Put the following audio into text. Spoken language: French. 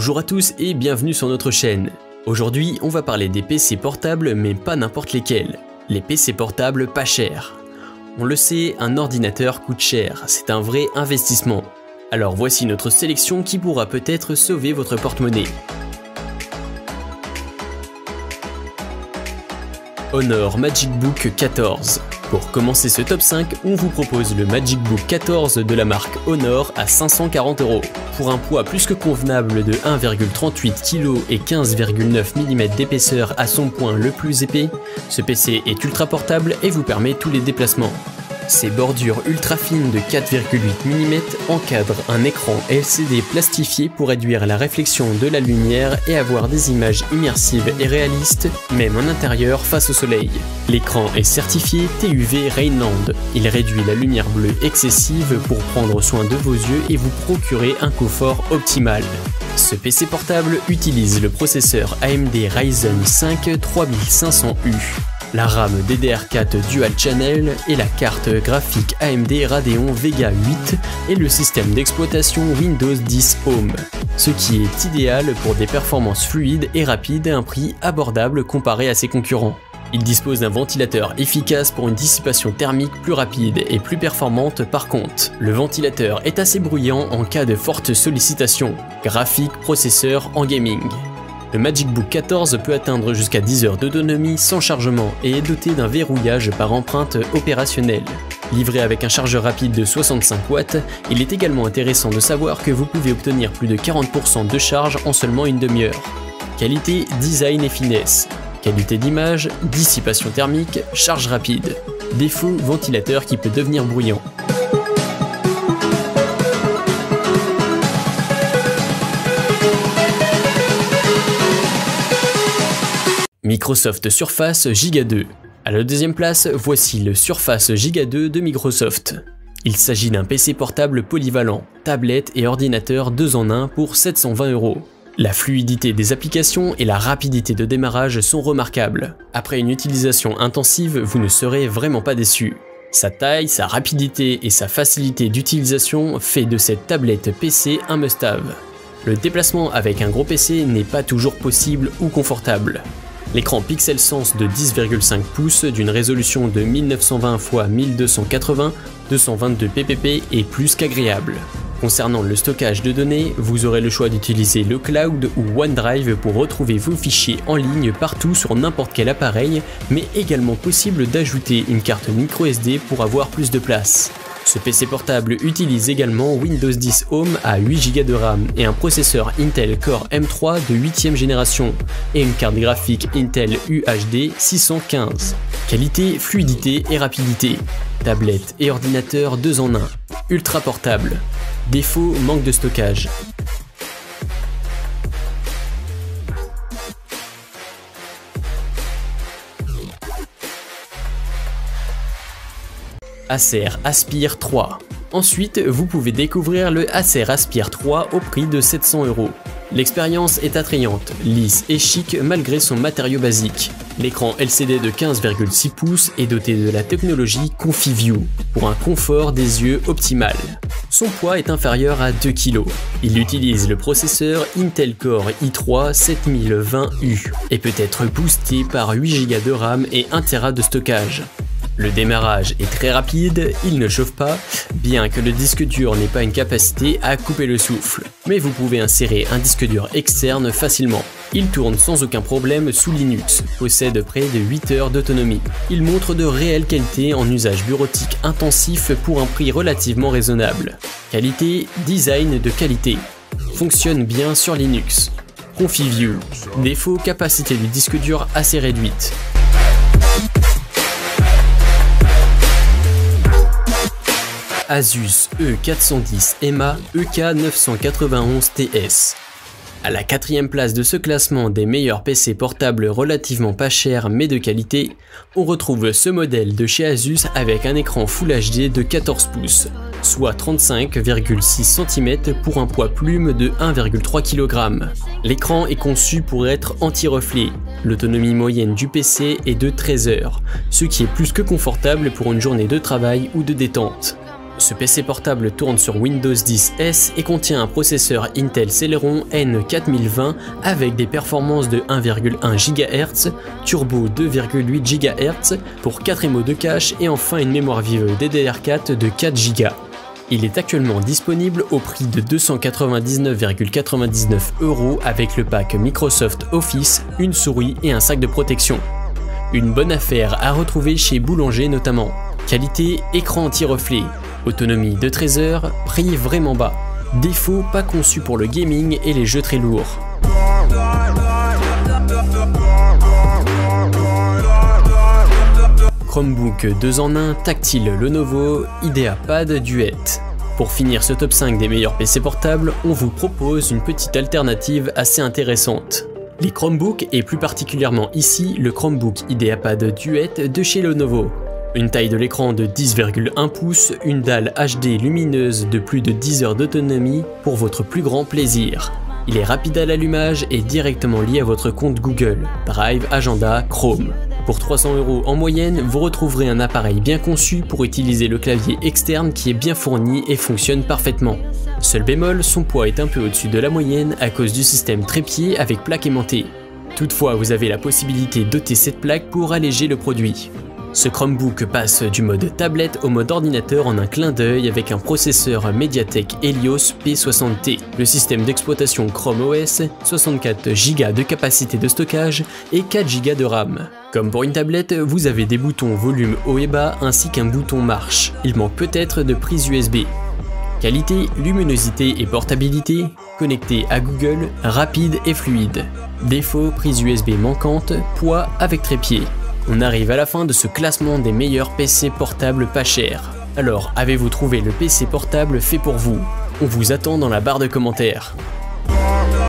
Bonjour à tous et bienvenue sur notre chaîne. Aujourd'hui, on va parler des PC portables mais pas n'importe lesquels. Les PC portables pas chers. On le sait, un ordinateur coûte cher, c'est un vrai investissement. Alors voici notre sélection qui pourra peut-être sauver votre porte-monnaie. Honor MagicBook 14. Pour commencer ce top 5, on vous propose le MagicBook 14 de la marque Honor à 540 €. Pour un poids plus que convenable de 1,38 kg et 15,9 mm d'épaisseur à son point le plus épais, ce PC est ultra portable et vous permet tous les déplacements. Ses bordures ultra fines de 4,8 mm encadrent un écran LCD plastifié pour réduire la réflexion de la lumière et avoir des images immersives et réalistes, même en intérieur face au soleil. L'écran est certifié TUV Rheinland. Il réduit la lumière bleue excessive pour prendre soin de vos yeux et vous procurer un confort optimal. Ce PC portable utilise le processeur AMD Ryzen 5 3500U. La RAM DDR4 Dual Channel et la carte graphique AMD Radeon Vega 8 et le système d'exploitation Windows 10 Home, ce qui est idéal pour des performances fluides et rapides à un prix abordable comparé à ses concurrents. Il dispose d'un ventilateur efficace pour une dissipation thermique plus rapide et plus performante par contre. Le ventilateur est assez bruyant en cas de forte sollicitation, graphique, processeur en gaming. Le MagicBook 14 peut atteindre jusqu'à 10 heures d'autonomie sans chargement et est doté d'un verrouillage par empreinte opérationnelle. Livré avec un chargeur rapide de 65 watts, il est également intéressant de savoir que vous pouvez obtenir plus de 40% de charge en seulement une demi-heure. Qualité, design et finesse. Qualité d'image, dissipation thermique, charge rapide. Défaut, ventilateur qui peut devenir bruyant. Microsoft Surface Giga 2. À la deuxième place, voici le Surface Giga 2 de Microsoft. Il s'agit d'un PC portable polyvalent, tablette et ordinateur 2 en 1 pour 720 €. La fluidité des applications et la rapidité de démarrage sont remarquables. Après une utilisation intensive, vous ne serez vraiment pas déçu. Sa taille, sa rapidité et sa facilité d'utilisation fait de cette tablette PC un must-have. Le déplacement avec un gros PC n'est pas toujours possible ou confortable. L'écran Pixel Sense de 10,5 pouces d'une résolution de 1920 x 1280, 222 ppp est plus qu'agréable. Concernant le stockage de données, vous aurez le choix d'utiliser le cloud ou OneDrive pour retrouver vos fichiers en ligne partout sur n'importe quel appareil, mais également possible d'ajouter une carte microSD pour avoir plus de place. Ce PC portable utilise également Windows 10 Home à 8 Go de RAM et un processeur Intel Core M3 de 8e génération et une carte graphique Intel UHD 615. Qualité, fluidité et rapidité. Tablette et ordinateur 2 en 1. Ultra portable. Défaut, manque de stockage. Acer Aspire 3. Ensuite, vous pouvez découvrir le Acer Aspire 3 au prix de 700 €. L'expérience est attrayante, lisse et chic malgré son matériau basique. L'écran LCD de 15,6 pouces est doté de la technologie ConfiView pour un confort des yeux optimal. Son poids est inférieur à 2 kg. Il utilise le processeur Intel Core i3 7020U et peut être boosté par 8 Go de RAM et 1 Tera de stockage. Le démarrage est très rapide, il ne chauffe pas, bien que le disque dur n'ait pas une capacité à couper le souffle. Mais vous pouvez insérer un disque dur externe facilement. Il tourne sans aucun problème sous Linux, possède près de 8 heures d'autonomie. Il montre de réelles qualités en usage bureautique intensif pour un prix relativement raisonnable. Qualité, design de qualité. Fonctionne bien sur Linux. ConfiView. Défaut, capacité du disque dur assez réduite. Asus E410 EMA EK991TS. À la 4e place de ce classement des meilleurs PC portables relativement pas chers mais de qualité, on retrouve ce modèle de chez Asus avec un écran Full HD de 14 pouces, soit 35,6 cm pour un poids plume de 1,3 kg. L'écran est conçu pour être anti-reflet. L'autonomie moyenne du PC est de 13 heures, ce qui est plus que confortable pour une journée de travail ou de détente. Ce PC portable tourne sur Windows 10 S et contient un processeur Intel Celeron N4020 avec des performances de 1,1 GHz, turbo 2,8 GHz pour 4 MO de cache et enfin une mémoire vive DDR4 de 4 Go. Il est actuellement disponible au prix de 299,99 € avec le pack Microsoft Office, une souris et un sac de protection. Une bonne affaire à retrouver chez Boulanger notamment. Qualité, écran anti-reflet. Autonomie de 13 heures, prix vraiment bas. Défaut, pas conçu pour le gaming et les jeux très lourds. Chromebook 2 en 1, tactile Lenovo, IdeaPad Duet. Pour finir ce top 5 des meilleurs PC portables, on vous propose une petite alternative assez intéressante. Les Chromebooks et plus particulièrement ici le Chromebook IdeaPad Duet de chez Lenovo. Une taille de l'écran de 10,1 pouces, une dalle HD lumineuse de plus de 10 heures d'autonomie pour votre plus grand plaisir. Il est rapide à l'allumage et directement lié à votre compte Google, Drive, Agenda, Chrome. Pour 300 € en moyenne, vous retrouverez un appareil bien conçu pour utiliser le clavier externe qui est bien fourni et fonctionne parfaitement. Seul bémol, son poids est un peu au-dessus de la moyenne à cause du système trépied avec plaque aimantée. Toutefois, vous avez la possibilité d'ôter cette plaque pour alléger le produit. Ce Chromebook passe du mode tablette au mode ordinateur en un clin d'œil avec un processeur MediaTek Helios P60T, le système d'exploitation Chrome OS, 64 Go de capacité de stockage et 4 Go de RAM. Comme pour une tablette, vous avez des boutons volume haut et bas ainsi qu'un bouton marche. Il manque peut-être de prise USB. Qualité, luminosité et portabilité, connecté à Google, rapide et fluide. Défaut, prise USB manquante, poids avec trépied. On arrive à la fin de ce classement des meilleurs PC portables pas chers. Alors, avez-vous trouvé le PC portable fait pour vous? On vous attend dans la barre de commentaires.